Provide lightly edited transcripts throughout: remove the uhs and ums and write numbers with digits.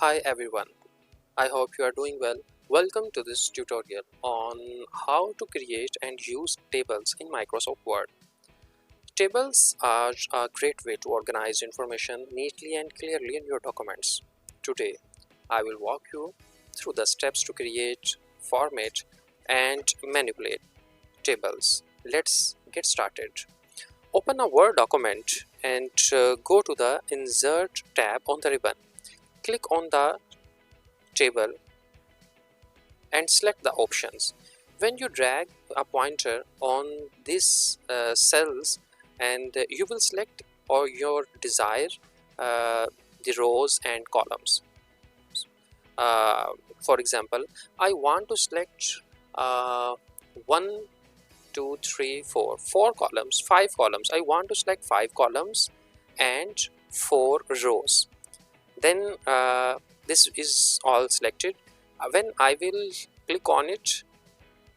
Hi everyone, I hope you are doing well. Welcome to this tutorial on how to create and use tables in Microsoft Word. Tables are a great way to organize information neatly and clearly in your documents. Today, I will walk you through the steps to create, format, and manipulate tables. Let's get started. Open a Word document and go to the Insert tab on the ribbon. Click on the table and select the options. When you drag a pointer on these cells and you will select or your desire uh, the rows and columns. Uh, for example, I want to select uh, 1, 2, 3, 4, 4 columns, 5 columns. I want to select 5 columns and 4 rows. Then this is all selected. When I will click on it,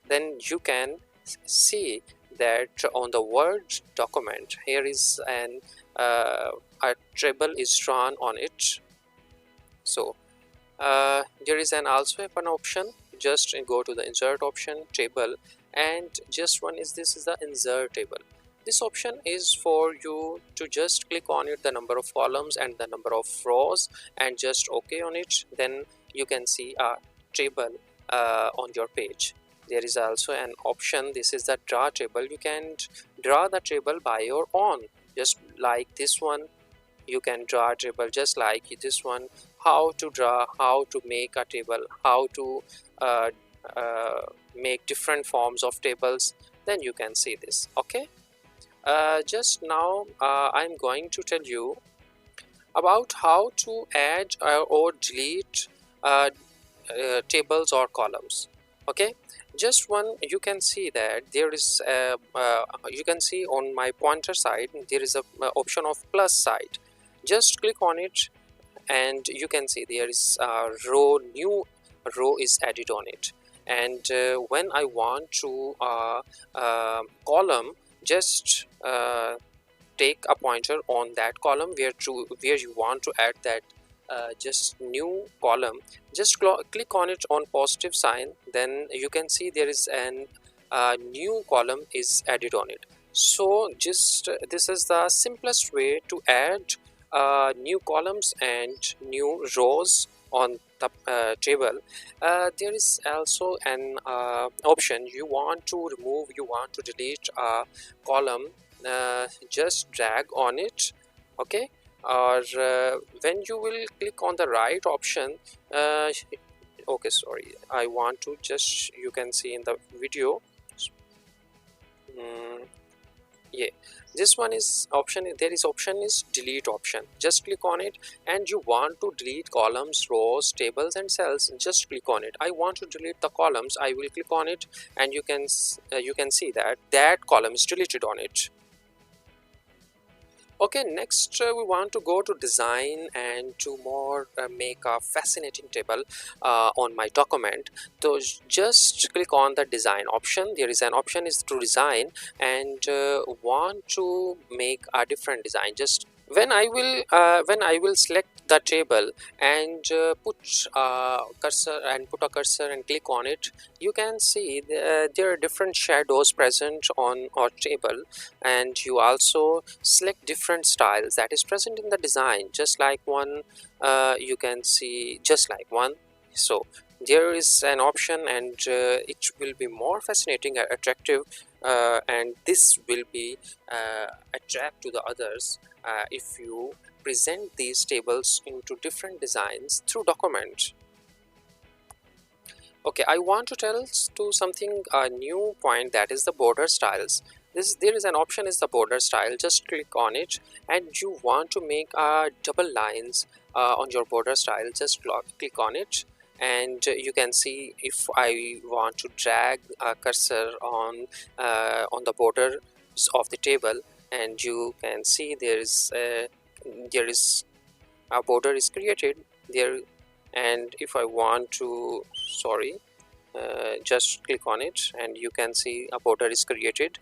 then you can see that on the Word document here is a table is drawn on it. So there is also an option. Just go to the insert option, table, and just one is this is the insert table. This option is for you to just click on it, the number of columns and the number of rows, and just OK on it. Then you can see a table on your page. There is also an option, this is the draw table. You can draw the table by your own, just like this one. You can draw a table just like this one. How to draw, how to make a table, how to uh, uh, make different forms of tables, then you can see this. Okay, just now I'm going to tell you about how to add or delete tables or columns. Okay, just one, you can see that there is you can see on my pointer side there is a option of plus side. Just click on it and you can see there is a new row is added on it. And when I want to column, just take a pointer on that column where you want to add that just new column. Just click on it on positive sign, then you can see there is an new column is added on it. So just this is the simplest way to add new columns and new rows on the table. There is also an option, you want to remove, you want to delete a column, just drag on it. Okay, or when you will click on the right option, okay, sorry, I want to just, you can see in the video. mm, yeah, this one is option, there is option is delete option. Just click on it and you want to delete columns, rows, tables and cells, just click on it. I want to delete the columns, I will click on it and you can see that that column is deleted on it. Okay, next we want to go to design and to more make a fascinating table on my document. So just click on the design option. There is an option is to design and want to make a different design. Just when I will select the table and put a cursor and click on it, you can see there are different shadows present on our table, and you also select different styles that is present in the design. Just like one, you can see just like one. So there is an option and it will be more fascinating and attractive, and this will be attract to the others if you present these tables into different designs through document. Okay, I want to tell to something a new point, that is the border styles. There is an option is the border style. Just click on it and you want to make double lines on your border style. Just click on it and you can see if I want to drag a cursor on the borders of the table, and you can see there is a border is created there. And if I want to, sorry, just click on it and you can see a border is created.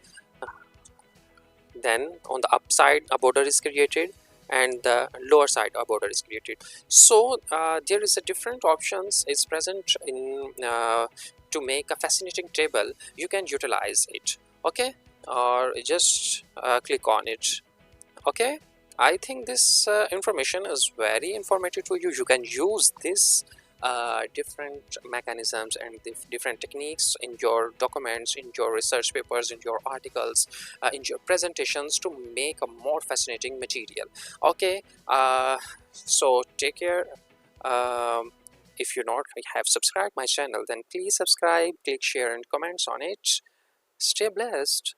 Then on the upside a border is created, and the lower side a border is created. So there is a different options is present in to make a fascinating table. You can utilize it, okay, or just click on it, okay. I think this information is very informative to you. You can use this different mechanisms and different techniques in your documents, in your research papers, in your articles, in your presentations to make a more fascinating material, okay. So take care. um, if you not have subscribed my channel, then please subscribe, click share and comments on it. Stay blessed.